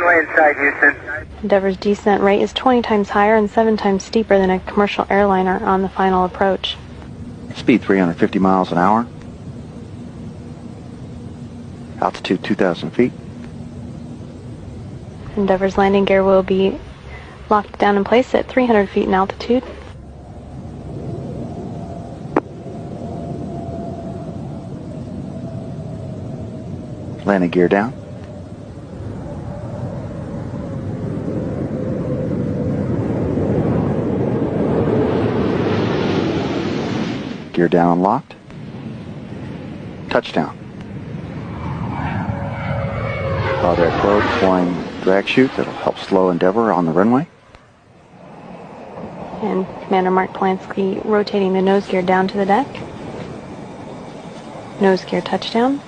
runway inside Houston. Endeavour's descent rate is 20 times higher and 7 times steeper than a commercial airliner on the final approach. Speed 350 miles an hour. Altitude 2,000 feet. Endeavour's landing gear will be locked down in place at 300 feet in altitude. Landing gear down. Gear down and locked. Touchdown. Father Pro deploying drag chute that'll help slow Endeavour on the runway. And Commander Mark Polanski rotating the nose gear down to the deck. Nose gear touchdown.